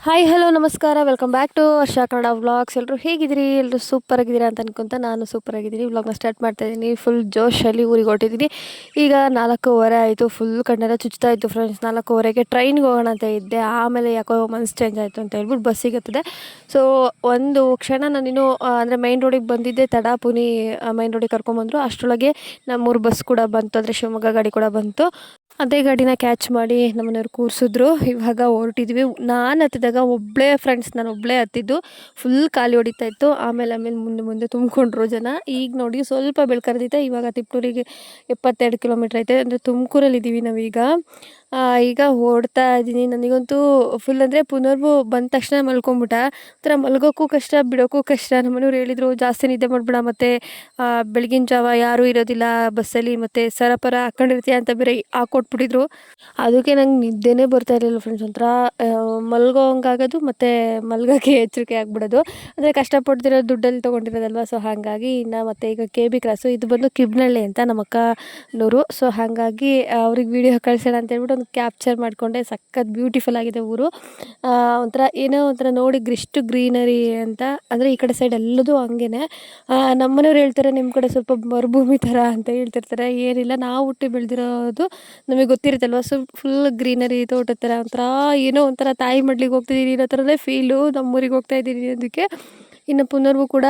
Hi hello ನಮಸ್ಕಾರ welcome back to Varsha Kannada vlogs. ಎಲ್ಲರೂ ಹೇಗಿದ್ದೀರಿ? ಎಲ್ಲರೂ ಸೂಪರ್ ಆಗಿದ್ದೀರಾ ಅಂತ ಅನ್ಕೊಂತ ನಾನು ಸೂಪರ್ ಆಗಿದ್ದೀನಿ. ವ್ಲಾಗ್ನ ಸ್ಟಾರ್ಟ್ ಮಾಡ್ತಾ ಇದ್ದೀನಿ. ಫುಲ್ ಜೋಶಲ್ಲಿ ಊರಿಗೆ ಹೊಟ್ಟಿದ್ದೀನಿ. ಈಗ 4:15 ಆಯಿತು. ಫುಲ್ ಕಣ್ಣೆಲ್ಲ ಚುಚ್ತಾ ಇತ್ತು ಫ್ರೆಂಡ್ಸ್. 4:15ಗೆ ಟ್ರೈನ್ಗೆ ಹೋಗೋಣ ಅಂತ ಇದ್ದೆ. ಆಮೇಲೆ ಯಾಕೋ ಮನಸ್ಸು ಚೇಂಜ್ ಆಯಿತು ಅಂತ ಹೇಳ್ಬಿಟ್ಟು ಬಸ್ಸಿಗೆ ಹತ್ತಿದೆ. ಸೊ ಒಂದು ಕ್ಷಣ ನಾನಿನ್ನು ಅಂದರೆ ಮೈನ್ ರೋಡಿಗೆ ಬಂದಿದ್ದೆ ತಡ. ಪುನಿ ಮೈನ್ ರೋಡಿಗೆ ಕರ್ಕೊಂಬಂದರು. ಅಷ್ಟರೊಳಗೆ ನಮ್ಮೂರು ಬಸ್ ಕೂಡ ಬಂತು, ಅಂದರೆ ಶಿವಮೊಗ್ಗ ಗಾಡಿ ಕೂಡ ಬಂತು. ಅದೇ ಗಾಡಿನ ಕ್ಯಾಚ್ ಮಾಡಿ ನಮ್ಮನೆಯವ್ರು ಕೂರಿಸಿದ್ರು. ಇವಾಗ ಹೊರಟಿದ್ವಿ. ನಾನು ಹತ್ತಿದಾಗ ಒಬ್ಬಳೇ ಫ್ರೆಂಡ್ಸ್, ನಾನು ಒಬ್ಬಳೇ ಹತ್ತಿದ್ದು. ಫುಲ್ ಖಾಲಿ ಹೊಡಿತಾ ಇತ್ತು. ಆಮೇಲೆ ಮುಂದೆ ತುಂಬಿಕೊಂಡ್ರು ಜನ. ಈಗ ನೋಡಿ ಸ್ವಲ್ಪ ಬೆಳ್ಕರ್ದೈತೆ. ಇವಾಗ ತಿಪ್ಟೂರಿಗೆ 72 ಕಿಲೋಮೀಟ್ರ್ ಐತೆ. ಅಂದರೆ ತುಮಕೂರಲ್ಲಿ ಇದ್ದೀವಿ ನಾವೀಗ. ಈಗ ಓಡ್ತಾ ಇದ್ದೀನಿ. ನನಗಂತೂ ಫುಲ್ ಅಂದರೆ ಪುನರ್ವು ಬಂದ ತಕ್ಷಣ ಮಲ್ಕೊಂಬಿಟ್ಟ. ಒಂಥರ ಮಲ್ಗೋಕ್ಕೂ ಕಷ್ಟ, ಬಿಡೋಕ್ಕೂ ಕಷ್ಟ. ನಮ್ಮನೆಯವ್ರು ಹೇಳಿದರು ಜಾಸ್ತಿ ನಿದ್ದೆ ಮಾಡಬೇಡ, ಮತ್ತು ಬೆಳಗಿನ ಜಾವ ಯಾರೂ ಇರೋದಿಲ್ಲ ಬಸ್ಸಲ್ಲಿ, ಮತ್ತು ಸರಪರ ಹಾಕ್ಕೊಂಡಿರ್ತೀಯ ಅಂತ ಬೇರೆ ಹಾಕ್ಕೊಟ್ಬಿಟ್ಟಿದ್ರು. ಅದಕ್ಕೆ ನಂಗೆ ನಿದ್ದೆನೇ ಬರ್ತಾ ಇರಲಿಲ್ಲ ಫ್ರೆಂಡ್ಸ್. ಒಂಥರ ಮಲ್ಗೋ ಹಂಗಾಗೋದು, ಮತ್ತು ಮಲ್ಗೋಕ್ಕೆ ಎಚ್ಚರಿಕೆ ಆಗಿಬಿಡೋದು. ಅಂದರೆ ಕಷ್ಟಪಡ್ತಿರೋ ದುಡ್ಡಲ್ಲಿ ತೊಗೊಂಡಿರೋದಲ್ವ. ಸೊ ಹಾಗಾಗಿ ಇನ್ನು ಮತ್ತು ಈಗ KB ಕ್ರಾಸು, ಇದು ಬಂದು ಕಿಬ್ನಳ್ಳಿ ಅಂತ ನಮ್ಮ ಅಕ್ಕನೂರು. ಸೊ ಹಾಗಾಗಿ ಅವ್ರಿಗೆ ವೀಡಿಯೋ ಕಳಿಸೋಣ ಅಂತೇಳ್ಬಿಟ್ಟು ಒಂದು ಕ್ಯಾಪ್ಚರ್ ಮಾಡಿಕೊಂಡೆ. ಸಖತ್ ಬ್ಯೂಟಿಫುಲ್ ಆಗಿದೆ ಊರು. ಒಂಥರ ಏನೋ ಒಂಥರ ನೋಡಿ ಇಷ್ಟು ಗ್ರೀನರಿ ಅಂತ. ಅಂದರೆ ಈ ಕಡೆ ಸೈಡ್ ಎಲ್ಲದೂ ಹಂಗೇ. ನಮ್ಮನೆಯವ್ರು ಹೇಳ್ತಾರೆ ನಿಮ್ಮ ಕಡೆ ಸ್ವಲ್ಪ ಮರುಭೂಮಿ ಥರ ಅಂತ ಹೇಳ್ತಿರ್ತಾರೆ. ಏನಿಲ್ಲ, ನಾವು ಹುಟ್ಟಿ ಬೆಳೆದಿರೋದು ನಮಗೆ ಗೊತ್ತಿರುತ್ತಲ್ವ. ಸೊ ಫುಲ್ ಗ್ರೀನರಿ, ತೋಟದ ಥರ ಒಂಥರ ಏನೋ ಒಂಥರ ತಾಯಿ ಮಡ್ಲಿಗೆ ಹೋಗ್ತಿದ್ದೀನಿ ಅನ್ನೋ ಥರನೇ ಫೀಲು. ನಮ್ಮೂರಿಗೆ ಹೋಗ್ತಾ ಇದ್ದೀನಿ ಅದಕ್ಕೆ. ಇನ್ನು ಪುನರ್ವು ಕೂಡ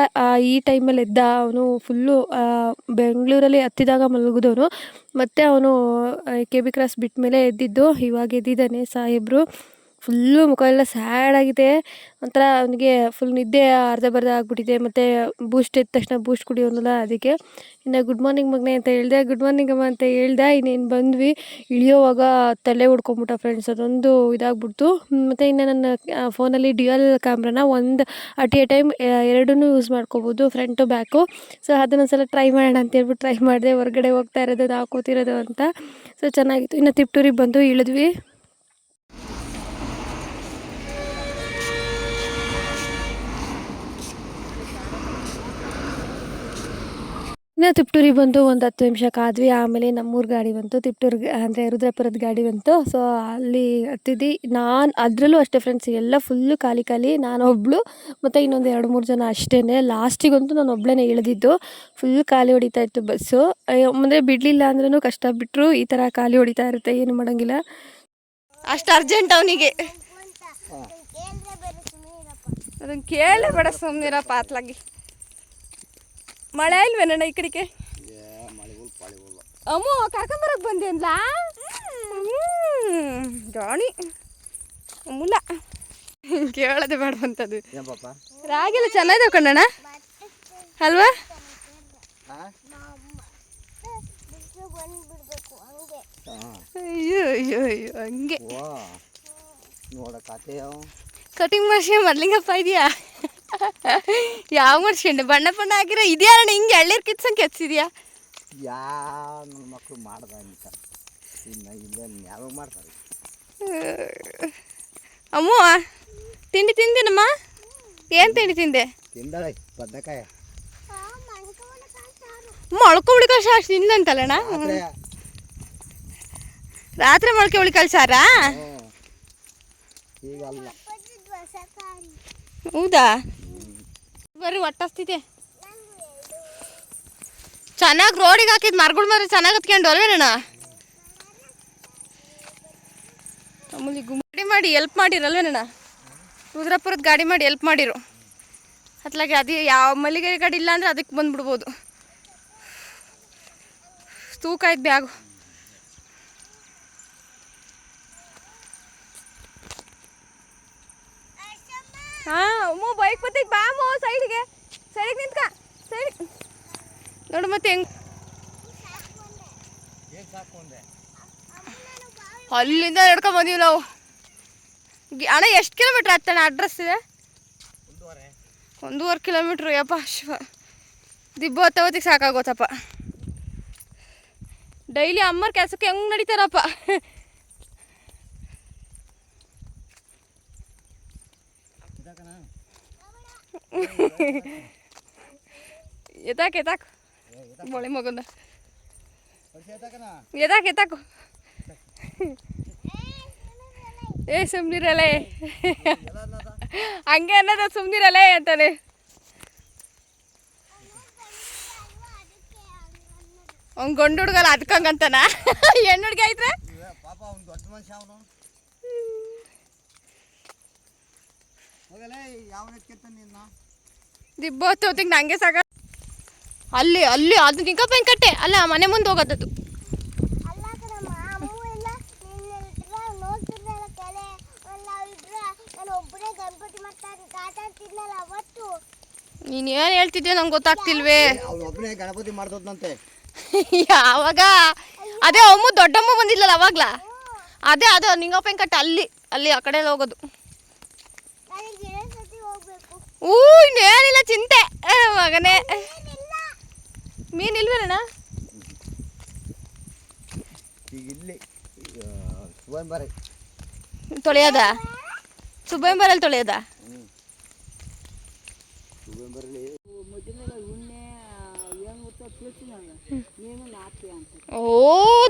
ಈ ಟೈಮಲ್ಲಿ ಎದ್ದ. ಅವನು ಫುಲ್ಲು ಬೆಂಗಳೂರಲ್ಲಿ ಹತ್ತಿದಾಗ ಮಲಗಿದವನು. ಮತ್ತು ಅವನು KB ಕ್ರಾಸ್ ಬಿಟ್ಟ ಮೇಲೆ ಎದ್ದಿದ್ದು. ಇವಾಗ ಎದ್ದಿದ್ದಾನೆ ಸಾಹೇಬ್ರು. ಫುಲ್ಲು ಮುಖ ಎಲ್ಲ ಸ್ಯಾಡಾಗಿದೆ. ಒಂಥರ ಅವನಿಗೆ ಫುಲ್ ನಿದ್ದೆ ಅರ್ಧ ಆಗಿಬಿಟ್ಟಿದೆ. ಮತ್ತು ಬೂಸ್ಟ್ ಎದ್ದ ತಕ್ಷಣ ಬೂಸ್ಟ್ ಕುಡಿಯೋನಲ್ಲ, ಅದಕ್ಕೆ. ಇನ್ನು ಗುಡ್ ಮಾರ್ನಿಂಗ್ ಮಗನೇ ಅಂತ ಹೇಳಿದೆ. ಗುಡ್ ಮಾರ್ನಿಂಗ್ ಅಮ್ಮ ಅಂತ ಹೇಳ್ದೆ. ಇನ್ನೇನು ಬಂದ್ವಿ. ಇಳಿಯೋವಾಗ ತಲೆ ಹೊಡ್ಕೊಂಬಿಟ್ಟ ಫ್ರೆಂಡ್ಸ್. ಅದೊಂದು ಇದಾಗ್ಬಿಡ್ತು. ಮತ್ತು ಇನ್ನು ನನ್ನ ಫೋನಲ್ಲಿ ಡ್ಯುಯಲ್ ಕ್ಯಾಮ್ರಾನ ಅಟ್ ಎ ಟೈಮ್ ಎರಡನ್ನೂ ಯೂಸ್ ಮಾಡ್ಕೋಬೋದು, ಫ್ರಂಟು ಬ್ಯಾಕು. ಸೊ ಅದನ್ನೊಂದು ಸಲ ಟ್ರೈ ಮಾಡೋಣ ಅಂತೇಳ್ಬಿಟ್ಟು ಟ್ರೈ ಮಾಡಿದೆ. ಹೊರಗಡೆ ಹೋಗ್ತಾ ಇರೋದು, ನಾವು ಕೂತಿರೋದು ಅಂತ. ಸೊ ಚೆನ್ನಾಗಿತ್ತು. ಇನ್ನು ತಿಪ್ಟೂರಿಗೆ ಬಂದು ಇಳಿದ್ವಿ. ಇನ್ನು ತಿಪ್ಟೂರಿಗೆ ಬಂದು ಒಂದು 10 ನಿಮಿಷ ಕಾದ್ವಿ. ಆಮೇಲೆ ನಮ್ಮೂರ ಗಾಡಿ ಬಂತು. ತಿಪ್ಟೂರಿಗೆ ಅಂದರೆ ರುದ್ರಪುರದ ಗಾಡಿ ಬಂತು. ಸೊ ಅಲ್ಲಿ ಹತ್ತಿದ್ದು. ನಾನು ಅದರಲ್ಲೂ ಅಷ್ಟೇ ಫ್ರೆಂಡ್ಸ್, ಎಲ್ಲ ಫುಲ್ಲು ಖಾಲಿ. ನಾನೊಬ್ಬಳು ಮತ್ತು ಇನ್ನೊಂದು 2-3 ಜನ ಅಷ್ಟೇ. ಲಾಸ್ಟಿಗಂತೂ ನಾನು ಒಬ್ಬಳೇ ಇಳಿದಿದ್ದು. ಫುಲ್ ಖಾಲಿ ಹೊಡಿತಾ ಇತ್ತು ಬಸ್ಸು. ಅಂದರೆ ಬಿಡಲಿಲ್ಲ ಅಂದ್ರೂ ಕಷ್ಟ, ಬಿಟ್ಟರು ಈ ಥರ ಖಾಲಿ ಹೊಡಿತಾ ಇರುತ್ತೆ, ಏನು ಮಾಡೋಂಗಿಲ್ಲ. ಅಷ್ಟು ಅರ್ಜೆಂಟ್ ಅವನಿಗೆ. ಅದನ್ನು ಕೇಳೇ ಬೇಡ, ಸುಮ್ಮನಿರಪ್ಪ. ಅತ್ಲಾಗಿ ಮಳೆ ಇಲ್ವೇನಣ್ಣ ಈ ಕಡೆಗೆ? ಅಮ್ಮೋ ಕಾಕಂಬರಕ್ಕೆ ಬಂದೆ ಅಂದ್ಲಾ? ಜಾಣಿ ಮುಲ್ಲ ಕೇಳೋದೆ ಬೇಡ ಅಂತದ್ದು. ರಾಗಿಲ್ಲ ಚೆನ್ನಾಗಿದ್ದಾವೆ ಕಣ್ಣಣ್ಣ ಅಲ್ವಾ? ಅಯ್ಯೋ ಅಯ್ಯೋ ಅಯ್ಯೋ, ಹಂಗೆ ಕಟಿಂಗ್ ಮಾಡ್ಸಿ ಮೊದ್ಲಿಂಗಪ್ಪ ಇದೆಯಾ? ಯಾವ ಮಾಡ್ಸ್ಕೊಂಡೆ? ಬಣ್ಣ ಹಾಕಿರೋ ಇದ್ಯಾರಣ್ಣ? ಹಿಂಗೆ ಎಳ್ಳೀರು ಕಿತ್ಸಂಗೆ ಕೆಚ್ಚಿದ್ಯಾ? ನನ್ನ ಮಕ್ಕಳು ಮಾಡ್ದ ಅಂತ ಇನ್ನು ಇಲ್ಲೇನು ಯಾವಾಗ ಮಾಡ್ತಾರೆ? ಅಮ್ಮ ತಿಂಡಿ ತಿಂದಿನಮ್ಮ? ಏನು ತಿಂಡಿ ತಿಂದೆ? ತಿಂದಳೆ ಬದನೆಕಾಯ ಮೊಳಕೆ ಹುಳಿ ಸಾರು ತಿಂದಂತಲ್ಲಣ್ಣ. ರಾತ್ರಿ ಮೊಳಕೆ ಹುಳಿ ಕಳ್ಸಾರಾ? ಈಗಲ್ಲ. ಹೌದಾ? ಬರ್ರಿ ಒಟ್ಟಿಸ್ತಿದೆ. ಚೆನ್ನಾಗಿ ರೋಡಿಗೆ ಹಾಕಿದ್ ಮರಗಳ ಮರ ಚೆನ್ನಾಗಿ ಹತ್ಕೊಂಡು ಅಲ್ವೇನಣ್ಣ? ಆಮೇಲೆ ಗಾಡಿ ಮಾಡಿ ಎಲ್ಪ್ ಮಾಡಿರಲ್ವೇನಣ್ಣ? ರುದ್ರಪುರದ ಗಾಡಿ ಮಾಡಿ ಎಲ್ಪ್ ಮಾಡಿರು. ಅತ್ಲಾಗೆ ಅದು ಯಾವ ಮಲ್ಲಿಗೆ ಗಾಡಿ ಇಲ್ಲ ಅಂದರೆ ಅದಕ್ಕೆ ಬಂದುಬಿಡ್ಬೋದು. ತೂಕ ಆಯ್ತು ಬ್ಯಾಗು. ಹಾಂ ಅಮ್ಮ ಬೈಕ್ ಬತ್ತೈತೆ. ಬಾ ಅಮ್ಮ ಸೈಡಿಗೆ ನಿಂತ್ಕ. ಸೈಡ್ ನೋಡು ಮತ್ತೆ ಹೆಂಗೆ ಅಲ್ಲಿಂದ ನಡ್ಕೊಂಡು ಬಂದೀವಿ ನಾವು. ಅಣ್ಣ ಎಷ್ಟು ಕಿಲೋಮೀಟ್ರ್ ಆಗ್ತಾನೆ? ಅಡ್ರೆಸ್ ಇದೆ 1.5 ಕಿಲೋಮೀಟ್ರು. ಯಪ್ಪ ಶಿವ, ದಿಬ್ಬ ಹೊತ್ತವತ್ತಿಗೆ ಸಾಕಾಗೋತಪ್ಪ. ಡೈಲಿ ಅಮ್ಮರ ಕೆಲಸಕ್ಕೆ ಹೆಂಗೆ ನಡೀತಾರಪ್ಪ. ಎತ್ತಾಕು ಮೊಳೆ ಮಗನ ಎತ್ತಾಕು. ಏ ಸುಮ್ನಿರಲ್ಲೇ. ಹಂಗೆ ಅನ್ನೋದು ಸುಮ್ಮನಿರಲ್ಲೇ ಅಂತಾನೆ. ಅವ್ನು ಗಂಡು ಹುಡುಗಲ್ಲ ಅದಕ್ಕಂಗಂತಾನ. ಹೆಣ್ಣು ಹುಡುಗಿ ಆಯ್ತ್ರೆ ಪಾಪ ಅವ್ನು ದೊಡ್ಡ ಮನುಷ್ಯ ಅವನು. ಹೋಗಲೇ ಯಾವನ ಎತ್ಕೆಂತ ನಿನ್ನ ದಿಬ್ಬೊತ್ತಿಗೆ ನಂಗೆ ಸಾಕ. ಅಲ್ಲಿ ಅಲ್ಲಿ ಅದು ನಿಂಕಪ್ಪ ಹೆಂಗೆ ಕಟ್ಟೆ ಅಲ್ಲ ಮನೆ ಮುಂದೆ ಹೋಗೋದದು. ನೀನು ಏನು ಹೇಳ್ತಿದ್ದೆ ನಂಗೆ ಗೊತ್ತಾಗ್ತಿಲ್ವೇ. ಒಬ್ಬನೇ ಗಣಪತಿ ಮಾಡ್ತದಂತೆ. ಯಾವಾಗ ಅದೇ ಅಮ್ಮ ದೊಡ್ಡಮ್ಮ ಬಂದಿಲ್ಲಲ್ಲ ಅವಾಗ್ಲ ಅದೇ ಅದು ನಿಂಗಪ್ಪ ಹೆಂಗೆ ಕಟ್ಟೆ ಅಲ್ಲಿ ಅಲ್ಲಿ ಆ ಕಡೆ ಹೋಗೋದು. ಇನ್ನೇನಿಲ್ಲ ಚಿಂತೆ ಮಗನೇ. ಮೀನಿಲ್ವೇನಣ್ಣ ಈಗ ಇಲ್ಲಿ ಸುಬ್ಬಂಬರಿ ತೊಳೆಯೋದ ಸುಬ್ಬಂಬರಲ್ಲಿ ತೊಳೆಯೋದ. ಓ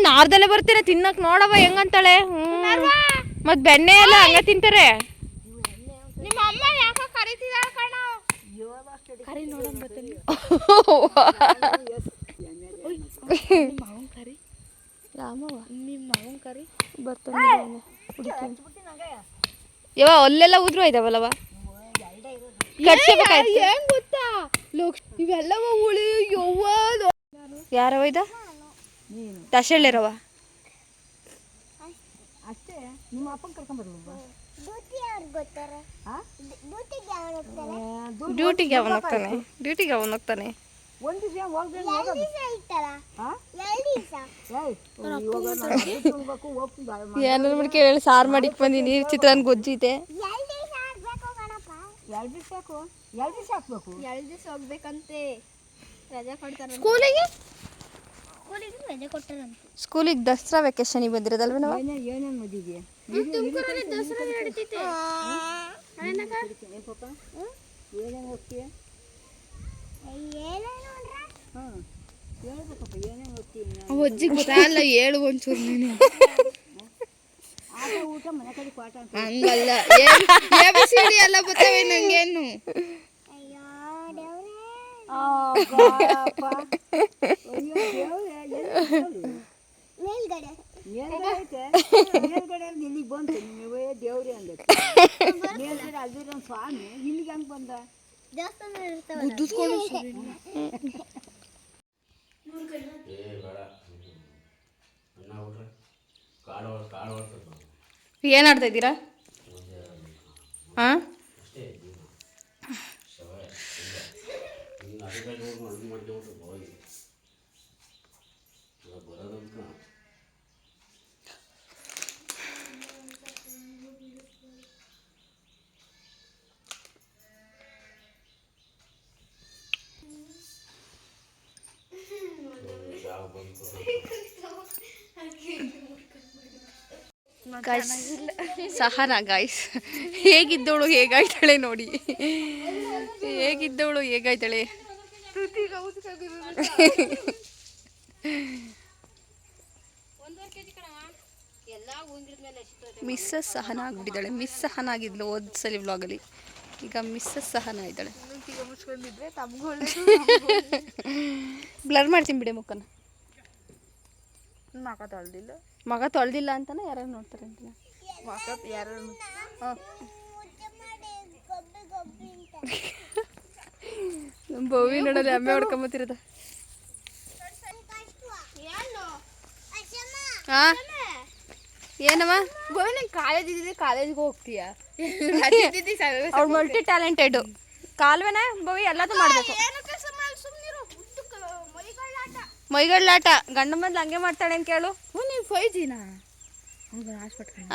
ನಾರ್ದಲ್ಲೇ ಬರ್ತೀರ ತಿನ್ನಕ್ ನೋಡವ ಹೆಂಗಂತಾಳೆ. ಮತ್ ಬೆಣ್ಣೆ ಎಲ್ಲ ಹಂಗ ತಿಂತಾರೆ. ನಿಮ್ಮ ಅಮ್ಮ ಯಾಕ ಕರಿತಿದಾಳ ಕಣ. ಕರಿ ನೋಡಮ್ಮ ಬರ್ತೀನಿ. ರಾಮವ್ವ ನಿಮ್ಮ ಮಗನ್ ಕರಿ ಬರ್ತಾನೆ. ಯವ್ವ ಅಲ್ಲೆಲ್ಲ ಉದ್ರು ಇದಾವಲ್ಲವ ಕಟ್ಸಬೇಕಾಯ್ತು. ಹೆಂಗ್ ಗೊತ್ತಾ ಇವೆಲ್ಲವ ಹುಳಿ ಯವ್ವ. ಯಾರವ ಇದ ದಶಳ್ಳಿರವ ಅಷ್ಟೇ. ನಿಮ್ಮ ಅಪ್ಪನ ಕರ್ಕೊಂಡ್ಬರ್ಲಿಲ್ವಾ? ಡ್ಯೂಟಿಗೆ ಅವನು ಹೋಗ್ತಾನೆ. ಡ್ಯೂಟಿಗೆ ಅವನು ಹೋಗ್ತಾನೆ. ಒಂದು ದಿವಸ ಹೋಗ್ಬೇಕು. ಏನಾದ್ರು ಮಾಡಿ ಕೇಳಿ ಸಾರು ಮಾಡಿಕ್ ಬಂದೀನಿ. ಚಿತ್ರಾನ್ನ ಗೊಜ್ಜಿತೆ. 2 ದಿವಸ ಸಾಕು. 2 ದಿವಸ ಹಾಕ್ಬೇಕು. 2 ದಿವಸ ಹೋಗ್ಬೇಕಂತೆ. ರಜೆ ಕೊಡ್ತಾರ. ಸ್ಕೂಲಿಗೆ ರಜೆ ಕೊಟ್ಟಾರಂತೆ. ಸ್ಕೂಲಿಗೆ ದಸರಾ ವೆಕೇಶನಿಗೆ ಬಂದಿರೋದಲ್ವ ನಾವು. ಏನೇನು ಮದಿದೆಯಾ? ತುಮಕೂರಲ್ಲಿ ದಸರಾ ನಡೀತೈತೆ. ಪಾಪ ಏನೇನು ಹೋಗ್ತೀಯ? ಹಾಂ ಹೇಳ್ಬೇಕಪ್ಪ ಏನೇನು ಹೋಗ್ತೀಯ? ಅಜ್ಜಿಗೆ ಗೊತ್ತಲ್ಲ ಹೇಳು ಒಂಚೂರು ನೀನು. ಆಟ ಊಟ ಮನೆ ಕಡೆ ಪಾಠ ಅಂತ ಹಂಗಲ್ಲ ABCD ಎಲ್ಲ ಬರ್ತವೆ ನಂಗೇನು. ಮೇಲ್ಗಡೆ ಇಲ್ಲಿಗೆ ಬಂತು ನೀವೇ ದೇವ್ರಿ ಅಂದಕ್ಕೆ. ಮೇಲ್ಗಡೆ ಅಲ್ಲಿರೋ ಸ್ವಾಮಿ ಇಲ್ಲಿಗೆ ಹಂಗೆ ಬಂದ. ಏನು ಆಡ್ತಾ ಇದ್ದೀರಾ? ಹಾಂ ಗಾಯ್ಸ್ ಸಹನ ಗಾಯ್ಸ್ ಹೇಗಿದ್ದವಳು ಹೇಗಾಯ್ತಾಳೆ ನೋಡಿ. ಹೇಗಿದ್ದವಳು ಹೇಗಾಯ್ತಾಳೆ. ಮಿಸ್ಸಸ್ ಸಹನ ಆಗ್ಬಿಟ್ಟಿದ್ದಾಳೆ. ಮಿಸ್ ಸಹನ ಆಗಿದ್ಲು ಹೋದ್ಸಲಿ ವ್ಲಾಗಲ್ಲಿ. ಈಗ ಮಿಸ್ಸಸ್ ಸಹನ ಇದ್ದಾಳೆ. ಬ್ಲರ್ ಮಾಡ್ತೀನಿ ಬಿಡಿ ಮುಖನ. ಮಗ ತೊಳ್ದಿಲ್ಲ ಅಂತಾನೆ ಯಾರು ನೋಡ್ತಾರೆ ಅಂತಾನೆ. ಯಾರು ಬೋವಿ ನೋಡೋದು ಅಮ್ಮೆ ಹೊಡ್ಕೊಂಬತ್ತಿರೋದ. ಹಾಂ ಏನಮ್ಮ ಕಾಲೇಜ್ ಇದ್ದಿದ್ರೆ ಕಾಲೇಜ್ಗೆ ಹೋಗ್ತೀಯ. ಅವ್ಳು ಮಲ್ಟಿ ಟ್ಯಾಲೆಂಟೆಡ್. ಕಾಲುವೆನ ಬೋವಿ ಎಲ್ಲದೂ ಮಾಡಬೇಕು. ಮೈಗಳ್ಳಾಟ ಗಂಡ ಬಂದು ಹಂಗೆ ಮಾಡ್ತಾಳೆ ಅಂತ ಕೇಳು. ನೀವು 5G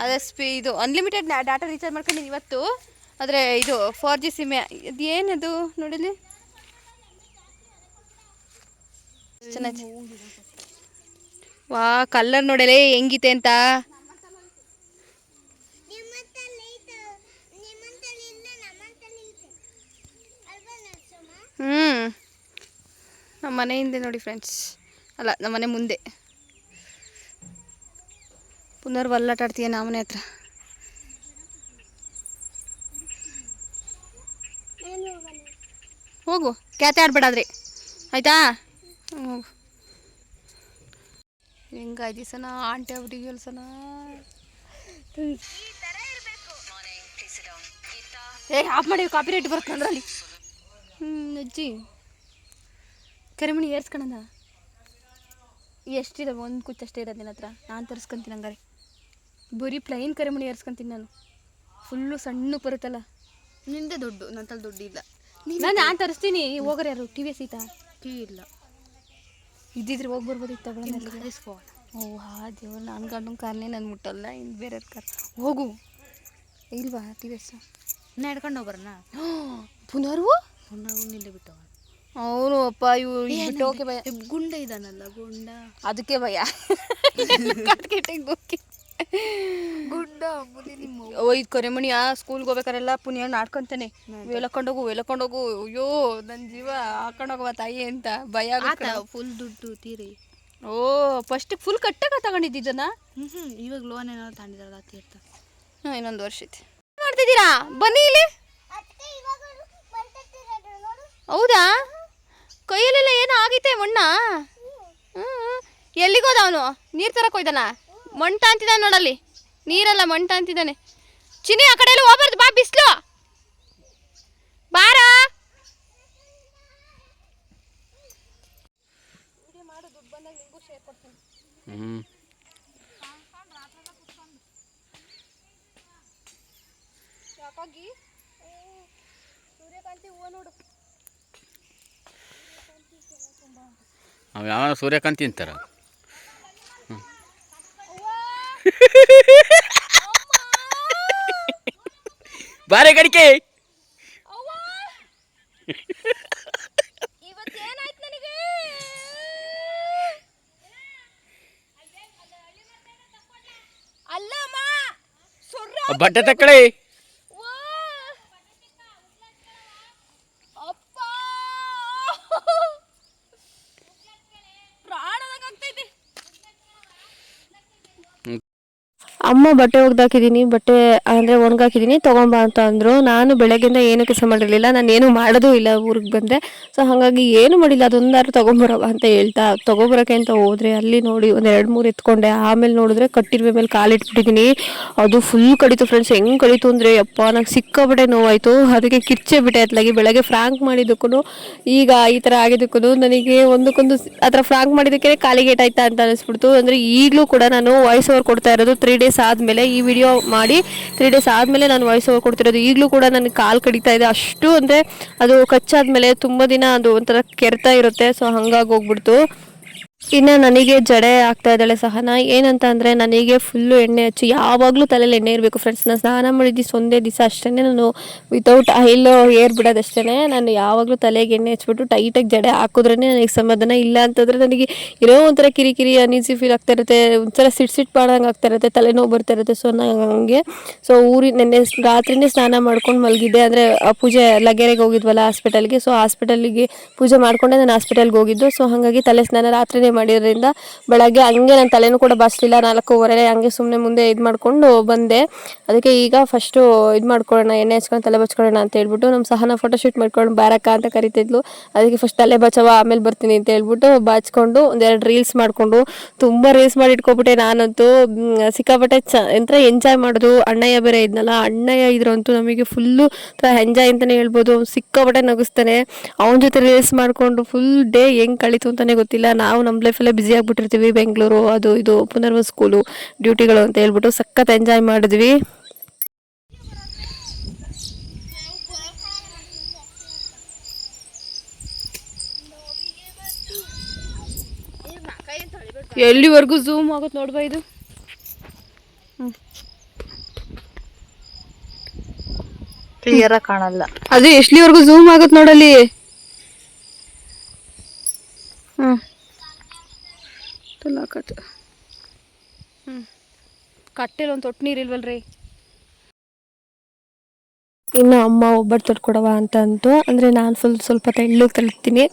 ಅದೇ ಇದು ಅನ್ಲಿಮಿಟೆಡ್ ಡಾಟಾ ರೀಚಾರ್ಜ್ ಮಾಡ್ಕೊಂಡಿದ್ದೀನಿ ಇವತ್ತು. ಆದರೆ ಇದು 4G ಸಿಮ್ಮೆ. ಇದು ಏನದು ನೋಡಿಲಿ ಚೆನ್ನಾಗಿ. ವಾ ಕಲರ್ ನೋಡಲೇ ಹೆಂಗಿದೆ ಅಂತ. ನಮ್ಮ ಮನೆ ಹಿಂದೆ ನೋಡಿ ಫ್ರೆಂಡ್ಸ್. ಅಲ್ಲ ನಮ್ಮ ಮನೆ ಮುಂದೆ ಪುನರ್ವಲ್ಲಾಟ ಆಡ್ತೀಯ ನಾ ಮನೆ ಹತ್ರ. ಹೋಗು ಕ್ಯಾತೆ ಆಡ್ಬೇಡಾದ್ರಿ ಆಯ್ತಾ. ಹೋಗು ಹೆಂಗಾಯ್ತು ಸನ ಆಂಟಿ ಅವ್ರಿಗೆ ಹೇಳ್ಸನ. ಆಫ್ ಮಾಡಿ ಕಾಪಿ ರೇಟ್ ಬರುತ್ತೆ ಅಂದ್ರಲ್ಲಿ. ಅಜ್ಜಿ ಕರಿಮಣಿ ಏರ್ಸ್ಕೊಳದ ಎಷ್ಟಿದೆ? ಒಂದು ಕುಚ್ಚಷ್ಟೇ ಇರೋದು ನಿನ್ನ ಹತ್ರ. ನಾನು ತರಿಸ್ಕೊಂತೀನಿ ಹಂಗಾರೆ. ಬರೀ ಪ್ಲೈನ್ ಕರಿಮಣಿ ಏರ್ಸ್ಕೊತೀನಿ ನಾನು. ಫುಲ್ಲು ಸಣ್ಣ ಬರುತ್ತಲ್ಲ. ನಿಂದೆ ದುಡ್ಡು, ನನ್ನ ತಲೆ ದುಡ್ಡು ಇಲ್ಲ. ನಾನು ತರಿಸ್ತೀನಿ. ಹೋಗೋರು ಯಾರು? ಟಿ ವಿ ಸೀತಾ ಟಿ ಇಲ್ಲ ಇದ್ದಿದ್ರೆ ಹೋಗಿ ಬರ್ಬೋದಿತ್ತು. ತಗೊಳ್ಳೋಣ. ಓ ಹಾ ದೇವ್ರ, ನಾನು ಗಂಡು ಕಾರ್ನೇ ನಾನು ಮುಟ್ಟಲ್ಲ, ಇನ್ನು ಬೇರೆ ಕಾರ್. ಹೋಗು. ಇಲ್ವಾ ಟಿ ವಿ ಎಸ್ ನಡ್ಕೊಂಡು ಹೋಗ್ಬರೋಣ. ಪುನರ್ವು ನಿಂದೆ ಬಿಟ್ಟವ ಅವನು. ಅಪ್ಪ ಇವು ಬಿಟ್ಟೋಕೆ ಭಯ. ಗುಂಡ ಇದಾನಲ್ಲ ಗುಂಡ, ಅದಕ್ಕೆ ಭಯ. ಗುಂಡ ಇದು ಕರೆಮಣಿಯ ಸ್ಕೂಲ್ಗೆ ಹೋಗ್ಬೇಕಾರೆಲ್ಲ ಪುಣ್ಯ ಆಡ್ಕೊಂತಾನೆ. ವೇಲಕೊಂಡೋಗು ವೇಲಕೊಂಡೋಗು. ಅಯ್ಯೋ ನನ್ನ ಜೀವ ಹಾಕೊಂಡೋಗವ ತಾಯಿ ಅಂತ ಭಯ ಆಗುತ್ತೆ. ಫುಲ್ ದುಡ್ಡು ತೀರಿ. ಓ ಫಸ್ಟ್ ಫುಲ್ ಕಟ್ಟಾಗ ತಗೊಂಡಿದ್ದನ್ನ. ಇವಾಗ ಲೋನ್ ಏನಾದ್ರು ತಗೊಂಡಿದ್ದಾರಲ್ಲ ತೀರ್ಥ. ಹಾಂ ಇನ್ನೊಂದು ವರ್ಷ ಐತಿ. ಮಾಡ್ತಿದ್ದೀರಾ? ಬನ್ನಿ ಇಲ್ಲಿ. ಹೌದಾ? ಕೈಯಲ್ಲೆಲ್ಲ ಏನೋ ಆಗೈತೆ ಮಣ್ಣ. ಎಲ್ಲಿಗೋದ ಅವನು? ನೀರು ತರಕ್ಕೆ ಹೋಯ್ದಾನ? ಮಣ್ಣು ತಾಂತಿದ್ದಾನೆ ನೋಡಲ್ಲಿ. ನೀರಲ್ಲ ಮಣ್ಣು ತಾಂತಿದ್ದಾನೆ. ಚಿನಿ ಆ ಕಡೆ ಎಲ್ಲ ಹೋಗ್ಬಾರ್ದು, ಬಾ ಬಿಸ್ಲು ಬಾರ. ಸೂರ್ಯಕಾಂತಿ ಹೂವು ನೋಡು. ಅವು ಯಾವ ಸೂರ್ಯಕಾಂತಿ ಅಂತಾರ. ಬಾರೆ ಗಡಿಕೆ. ಇವತ್ತೇನಾಯ್ತು ನನಗೆ? ಅಲ್ಲಮ್ಮ ಬಟ್ಟೆ ತಕ್ಕಳಿ. ಅಪ್ಪ ಪ್ರಾಣದಾಗೈತೆ. ಅಮ್ಮ ಬಟ್ಟೆ ಒಗ್ದಾಕಿದ್ದೀನಿ, ಬಟ್ಟೆ ಅಂದರೆ ಒಣಗಾಕಿದ್ದೀನಿ, ತೊಗೊಂಬ ಅಂತ ಅಂದರು. ನಾನು ಬೆಳಗ್ಗೆಯಿಂದ ಏನೂ ಕೆಲಸ ಮಾಡಿರಲಿಲ್ಲ, ನಾನು ಏನೂ ಮಾಡೋದೂ ಇಲ್ಲ ಊರಿಗೆ ಬಂದೆ. ಸೊ ಹಾಗಾಗಿ ಏನೂ ಮಾಡಿಲ್ಲ, ಅದೊಂದಾರು ತೊಗೊಂಬರವ ಅಂತ ಹೇಳ್ತಾ ತೊಗೊಬರೋಕ್ಕೆ ಅಂತ ಹೋದರೆ ಅಲ್ಲಿ ನೋಡಿ ಒಂದು 2-3 ಎತ್ಕೊಂಡೆ. ಆಮೇಲೆ ನೋಡಿದ್ರೆ ಕಟ್ಟಿರುವೆ ಮೇಲೆ ಕಾಲಿಟ್ಬಿಟ್ಟಿದ್ದೀನಿ. ಅದು ಫುಲ್ ಕಡಿತು ಫ್ರೆಂಡ್ಸ್. ಹೆಂಗೆ ಕಡಿತು ಅಂದರೆ ಅಪ್ಪ ನಂಗೆ ಸಿಕ್ಕಾಬಿಟ್ಟೆ ನೋವಾಯಿತು. ಅದಕ್ಕೆ ಕಿರ್ಚೇ ಬಿಟ್ಟೆ ಅತ್ಲಾಗಿ. ಬೆಳಗ್ಗೆ ಫ್ರಾಂಕ್ ಮಾಡಿದ್ದಕ್ಕೂ ಈಗ ಈ ಥರ ಆಗಿದ್ದಕ್ಕೂ ನನಗೆ ಒಂದಕ್ಕೊಂದು ಆ ಥರ ಫ್ರಾಂಕ್ ಮಾಡಿದ್ದಕ್ಕೆ ಕಾಲಿಗೆ ಏಟಾಯ್ತಾ ಅಂತ ಅನಿಸ್ಬಿಡ್ತು. ಅಂದರೆ ಈಗಲೂ ಕೂಡ ನಾನು ವಾಯ್ಸ್ ಓವರ್ ಕೊಡ್ತಾ ಇರೋದು 3 ಡೇಸ್ ಆದಮೇಲೆ. ಈ ವಿಡಿಯೋ ಮಾಡಿ 3 ಡೇಸ್ ಆದಮೇಲೆ ನಾನು ವಾಯ್ಸ್ ಓವರ್ ಕೊಡ್ತಿರೋದು. ಈಗಲೂ ಕೂಡ ನನಗೆ ಕಾಲು ಕಡಿತಾ ಇದೆ. ಅಷ್ಟು ಅಂದರೆ ಅದು ಕಚ್ಚಾದ್ಮೇಲೆ ತುಂಬ ದಿನ ಅದು ಒಂಥರ ಕೆರೆತ ಇರುತ್ತೆ. ಸೊ ಹಂಗಾಗಿ ಹೋಗ್ಬಿಡ್ತು. ಇನ್ನು ನನಗೆ ಜಡೆ ಆಗ್ತಾ ಇದ್ದಾಳೆ ಸಹನಾ. ಏನಂತ ಅಂದರೆ ನನಗೆ ಫುಲ್ಲು ಎಣ್ಣೆ ಹಚ್ಚಿ ಯಾವಾಗಲೂ ತಲೆಯಲ್ಲಿ ಎಣ್ಣೆ ಇರಬೇಕು ಫ್ರೆಂಡ್ಸ್. ನಾನು ಸ್ನಾನ ಮಾಡಿದ್ದು ಒಂದೇ ದಿವಸ ಅಷ್ಟೇ ನಾನು ವಿತೌಟ್ ಆಯಿಲ್ ಏರ್ ಬಿಡೋದಷ್ಟೇ. ನಾನು ಯಾವಾಗಲೂ ತಲೆಗೆ ಎಣ್ಣೆ ಹಚ್ಬಿಟ್ಟು ಟೈಟಾಗಿ ಜಡೆ ಹಾಕಿದ್ರೇ ನನಗೆ ಸಮಾಧಾನ. ಇಲ್ಲ ಅಂತಂದರೆ ನನಗೆ ಏನೋ ಒಂಥರ ಕಿರಿಕಿರಿ ಅನೀಸಿ ಫೀಲ್ ಆಗ್ತಾ ಇರುತ್ತೆ. ಒಂಥರ ಸಿಟ್ಟು ಮಾಡ್ದಂಗೆ ಆಗ್ತಾ ಇರುತ್ತೆ, ತಲೆನೋವು ಬರ್ತಾ ಇರುತ್ತೆ. ಸೊ ನಾನು ಹಂಗೆ ನೆನ್ನೆ ರಾತ್ರಿನೇ ಸ್ನಾನ ಮಾಡ್ಕೊಂಡು ಮಲಗಿದ್ದೆ. ಅಂದರೆ ಪೂಜೆ ಲಗೇರೆಗೆ ಹೋಗಿದ್ವಲ್ಲ ಹಾಸ್ಪಿಟಲ್ಗೆ. ಸೊ ಹಾಸ್ಪಿಟಲಿಗೆ ಪೂಜೆ ಮಾಡಿಕೊಂಡೆ ನಾನು ಹಾಸ್ಪಿಟಲ್ಗೆ ಹೋಗಿದ್ದು. ಸೊ ಹಾಗಾಗಿ ತಲೆ ಸ್ನಾನ ರಾತ್ರಿನೇ ಮಾಡಿರೋದ್ರಿಂದ ಬೆಳಗ್ಗೆ ಹಂಗೆ ನನ್ನ ತಲೆನೂ ಕೂಡ ಬಾಚಲಿಲ್ಲ. 4:15 ಹಂಗೆ ಸುಮ್ಮನೆ ಮುಂದೆ ಇದು ಮಾಡಿಕೊಂಡು ಬಂದೆ. ಅದಕ್ಕೆ ಈಗ ಫಸ್ಟು ಇದು ಮಾಡ್ಕೊಳ್ಳೋಣ, ಎಣ್ಣೆ ಹಚ್ಕೊಂಡು ತಲೆ ಬಚ್ಕೊಳ್ಳೋಣ ಅಂತ ಹೇಳ್ಬಿಟ್ಟು ನಮ್ಮ ಸಹನ ಫೋಟೋಶೂಟ್ ಮಾಡ್ಕೊಂಡು ಬಾರಕ್ಕ ಅಂತ ಕರಿತಿದ್ಲು. ಅದಕ್ಕೆ ಫಸ್ಟ್ ತಲೆ ಬಚ್ಚವ ಆಮೇಲೆ ಬರ್ತೀನಿ ಅಂತ ಹೇಳ್ಬಿಟ್ಟು ಬಾಚ್ಕೊಂಡು 2 ರೀಲ್ಸ್ ಮಾಡಿಕೊಂಡು ತುಂಬ ರೀಲ್ಸ್ ಮಾಡಿ ಇಟ್ಕೊಬಿಟ್ಟೆ. ನಾನಂತೂ ಸಿಕ್ಕಾಪಟ್ಟೆ ಎಂಜಾಯ್ ಮಾಡೋದು. ಅಣ್ಣಯ್ಯ ಬೇರೆ ಇದ್ನಲ್ಲ, ಅಣ್ಣಯ್ಯ ಇದ್ರಂತೂ ನಮಗೆ ಫುಲ್ಲು ಎಂಜಾಯ್ ಅಂತಲೇ ಹೇಳ್ಬೋದು. ಸಿಕ್ಕಾಪಟ್ಟೆ ನಗಿಸ್ತಾನೆ. ಅವನ ಜೊತೆ ರೀಲ್ಸ್ ಮಾಡಿಕೊಂಡು ಫುಲ್ ಡೇ ಹೆಂಗೆ ಕಳೀತು ಅಂತಲೇ ಗೊತ್ತಿಲ್ಲ. ನಾವು ನಮ್ಮ ಲೈಫಲ್ಲೇ ಬ್ಯುಸಿ ಆಗಿಬಿಟ್ಟಿರ್ತೀವಿ. ಬೆಂಗಳೂರು ಅದು ಇದು ಪುನರ್ವ ಸ್ಕೂಲು ಡ್ಯೂಟಿಗಳು ಅಂತ ಹೇಳ್ಬಿಟ್ಟು ಸಖತ್ ಎಂಜಾಯ್ ಮಾಡಿದ್ವಿ. ಎಲ್ಲಿವರೆಗೂ ಝೂಮ್ ಆಗುತ್ತೆ ನೋಡ್ಬಾ ಇದು. ಕ್ಲಿಯರ್ ಆಗಿ ಕಾಣಲ್ಲ. ಅದು ಎಷ್ಟಲಿವರೆಗೂ ಝೂಮ್ ಆಗುತ್ತೆ ನೋಡಲ್ಲಿ. ಕಟ್ಟೆಲಿ ಒಂದು ತೊಟ್ಟು ನೀರು ಇಲ್ವಲ್ರಿ. ಇನ್ನು ಅಮ್ಮ ಒಬ್ಬಟ್ಟು ತೊಟ್ಕೊಡವ ಅಂತ ಅಂತು. ಅಂದರೆ ನಾನು ಸ್ವಲ್ಪ ತೆಳ್ಳಗೆ ತಳ್ತೀನಿ.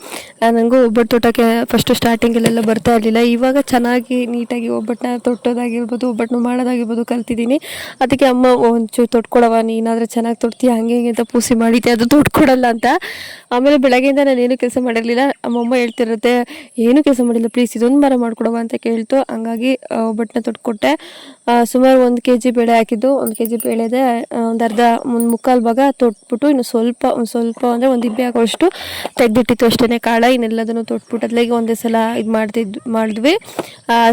ನನಗೂ ಒಬ್ಬಟ್ಟು ತೊಟ್ಟೋಕ್ಕೆ ಫಸ್ಟು ಸ್ಟಾರ್ಟಿಂಗಲ್ಲೆಲ್ಲ ಬರ್ತಾ ಇರಲಿಲ್ಲ. ಇವಾಗ ಚೆನ್ನಾಗಿ ನೀಟಾಗಿ ಒಬ್ಬಟ್ಟನ್ನ ತೊಟ್ಟೋದಾಗಿರ್ಬೋದು, ಒಬ್ಬಟ್ಟನ್ನ ಮಾಡೋದಾಗಿರ್ಬೋದು ಕಲ್ತಿದ್ದೀನಿ. ಅದಕ್ಕೆ ಅಮ್ಮ ಒಂಚೂರು ತೊಟ್ಕೊಡವ, ನೀನಾದರೆ ಚೆನ್ನಾಗಿ ತೊಡ್ತೀಯ, ಹಂಗೆ ಹಿಂಗೆ ಅಂತ ಪೂಸಿ ಮಾಡಿದ್ದೆ, ಅದು ತೊಟ್ಕೊಡಲ್ಲ ಅಂತ. ಆಮೇಲೆ ಬೆಳಗ್ಗೆಯಿಂದ ನಾನೇನು ಕೆಲಸ ಮಾಡಿರಲಿಲ್ಲ. ಅಮ್ಮಮ್ಮ ಹೇಳ್ತಿರುತ್ತೆ, ಏನೂ ಕೆಲಸ ಮಾಡಿಲ್ಲ ಪ್ಲೀಸ್ ಇದೊಂದು ವಾರ ಮಾಡಿಕೊಡವ ಅಂತ ಕೇಳ್ತು. ಹಂಗಾಗಿ ಒಬ್ಬಟ್ಟನ್ನ ತೊಟ್ಕೊಟ್ಟೆ. ಸುಮಾರು 1 kg ಬೇಳೆ ಹಾಕಿದ್ದು. 1 kg ಬೇಳೆದೆ ಒಂದು ಮುಕ್ಕಾಲು ಭಾಗ ತೊಟ್ಬಿಟ್ಟು ಇನ್ನು ಸ್ವಲ್ಪ ಅಂದರೆ ಒಂದು ಇಬ್ಬೆ ಆಗೋಷ್ಟು ತೆಗೆದಿಟ್ಟಿತ್ತು ಅಷ್ಟೇ ಕಾಳ. ಇನ್ನೆಲ್ಲದನ್ನು ತೊಟ್ಬಿಟ್ಟು ಅದ್ಲಾಗೆ ಒಂದೇ ಸಲ ಇದು ಮಾಡಿದ್ವಿ.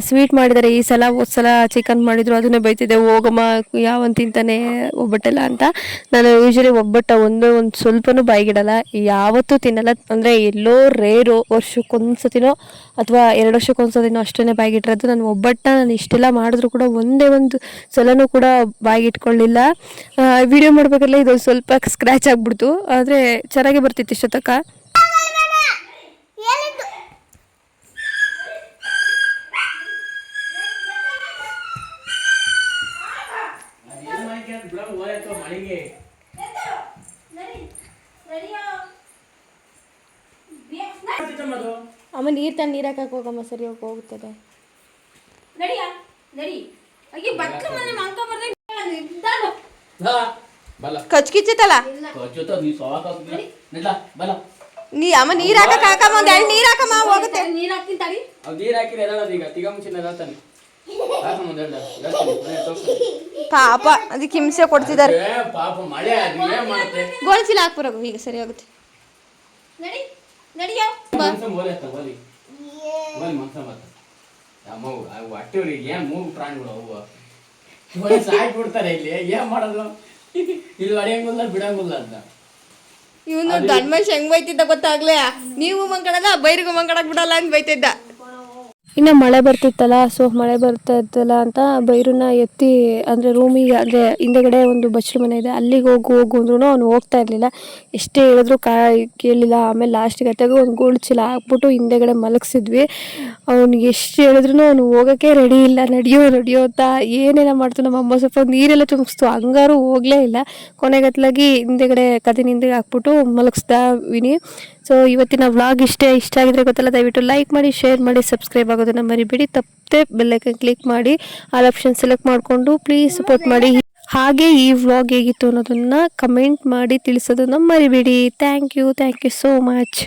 ಸ್ವೀಟ್ ಮಾಡಿದ್ದಾರೆ ಈ ಸಲ. ಹೋದ ಸಲ ಚಿಕನ್ ಮಾಡಿದ್ರು, ಅದನ್ನೇ ಬೈತಿದ್ದೆ, ಹೋಗಮ್ಮ ಯಾವನ್ ತಿಂತಾನೆ ಒಬ್ಬಟ್ಟೆಲ್ಲ ಅಂತ. ನಾನು ಯೂಶ್ವಲಿ ಒಬ್ಬಟ್ಟು ಒಂದು ಸ್ವಲ್ಪನೂ ಬಾಯಿಗಿಡಲ್ಲ, ಯಾವತ್ತೂ ತಿನ್ನಲ್ಲ. ಅಂದರೆ ಎಲ್ಲೋ ರೇರು, ವರ್ಷಕ್ಕೊಂದ್ಸತಿನೋ ಅಥವಾ 2 ವರ್ಷಕ್ಕೊಂದ್ಸತಿನೋ ಅಷ್ಟೇ ಬಾಯಿಗಿಟ್ಟಿರೋದು. ನಾನು ಒಬ್ಬಟ್ಟನ್ನ ನಾನು ಇಷ್ಟೆಲ್ಲ ಮಾಡಿದ್ರು ಕೂಡ ಒಂದೇ ಒಂದು ಸಲನೂ ಕೂಡ ಬಾಯಿಗಿಟ್ಕೊಳ್ಳಿಲ್ಲ. ವಿಡಿಯೋ ಮಾಡ್ಬೇಕಾದ್ರೆ ಇದು ಸ್ವಲ್ಪ ಸ್ಕ್ರ್ಯಾಚ್ ಆಗಿಬಿಡ್ತು, ಆದರೆ ಚೆನ್ನಾಗಿ ಬರ್ತಿತ್ತು ಇಷ್ಟೊತ್ತಕ್ಕ. ಅಮ್ಮ ನೀರು ತಂದು ನೀರು ಹಾಕಕ್ಕೆ ಹೋಗಮ್ಮ, ಸರಿ ಹೋಗುತ್ತದೆ. ಕಚ್ಕಿಚ್ಚತ್ತಲ್ಲ ನೀ ಅಮ್ಮ ನೀರ್ ಹಾಕಮ್ಮ, ಒಂದ್ 2 ನೀರ್ ಹಾಕಮ್ಮ ಹೋಗುತ್ತೆ. ಪಾಪ ಅದಕ್ಕೆ ಹಿಂಸೆ ಕೊಡ್ತಿದ್ದಾರೆ. ಗೋಲ್ಚೀಲ ಹಾಕ್ಬರೋದು ಈಗ ಸರಿ ಆಗುತ್ತೆ. ಇವನು ಗಂಡ ಮನುಷ್ಯ ಹೆಂಗ್ ಬೈತಿದ್ದ ಗೊತ್ತಾಗ್ಲೇ, ನೀವು ಮಂಕಡಲ್ಲ ಬೈರಿಗೂ ಮಂಕಡಕ್ ಬಿಡಲ್ಲ ಅಂತ ಬೈತಿದ್ದ. ಇನ್ನು ಮಳೆ ಬರ್ತಿತ್ತಲ್ಲ, ಮಳೆ ಬರ್ತಾ ಇತ್ತಲ್ಲ ಅಂತ ಬೈರನ್ನ ಎತ್ತಿ ಅಂದರೆ ರೂಮಿಗೆ, ಅಂದರೆ ಹಿಂದೆಗಡೆ ಒಂದು ಬಚ್ಚಲು ಮನೆ ಇದೆ, ಅಲ್ಲಿಗೆ ಹೋಗು ಅಂದ್ರೂ ಅವನು ಹೋಗ್ತಾ ಇರಲಿಲ್ಲ. ಎಷ್ಟೇ ಹೇಳಿದ್ರು ಕೇಳಲಿಲ್ಲ. ಆಮೇಲೆ ಲಾಸ್ಟಿಗೆ ಅತ್ತಾಗ ಒಂದು ಗೋಲ್ಡ್ ಚೀಲ ಹಾಕ್ಬಿಟ್ಟು ಹಿಂದೆಗಡೆ ಮಲಗಿಸಿದ್ವಿ. ಅವ್ನಿಗೆ ಎಷ್ಟು ಹೇಳಿದ್ರು ಅವನು ಹೋಗೋಕ್ಕೆ ರೆಡಿ ಇಲ್ಲ. ನಡಿಯೋ ಅಂತ ಏನೇನೋ ಮಾಡ್ತು. ನಮ್ಮ ಅಮ್ಮ ಸ್ವಲ್ಪ ನೀರೆಲ್ಲ ತುಂಬಿಸ್ತು, ಹಂಗಾರು ಹೋಗಲೇ ಇಲ್ಲ. ಕೊನೆಗತ್ಲಾಗಿ ಹಿಂದೆಗಡೆ ಕದಿನ ಹಿಂದೆ ಹಾಕ್ಬಿಟ್ಟು ಮಲಗಿಸ್ದ ವಿನಿ. ಸೊ ಇವತ್ತಿನ ವ್ಲಾಗ್ ಇಷ್ಟ ಆಗಿದ್ರೆ ಗೊತ್ತಲ್ಲ, ದಯವಿಟ್ಟು ಲೈಕ್ ಮಾಡಿ, ಶೇರ್ ಮಾಡಿ, ಸಬ್ಸ್ಕ್ರೈಬ್ ಆಗೋದನ್ನು ಮರಿಬೇಡಿ. ತಪ್ಪದೆ ಬೆಲ್ಲೈಕನ್ ಕ್ಲಿಕ್ ಮಾಡಿ ಆಲ್ ಆಪ್ಷನ್ ಸೆಲೆಕ್ಟ್ ಮಾಡಿಕೊಂಡು ಪ್ಲೀಸ್ ಸಪೋರ್ಟ್ ಮಾಡಿ. ಹಾಗೆ ಈ ವ್ಲಾಗ್ ಹೇಗಿತ್ತು ಅನ್ನೋದನ್ನು ಕಮೆಂಟ್ ಮಾಡಿ ತಿಳಿಸೋದನ್ನು ಮರಿಬೇಡಿ. Thank you so much.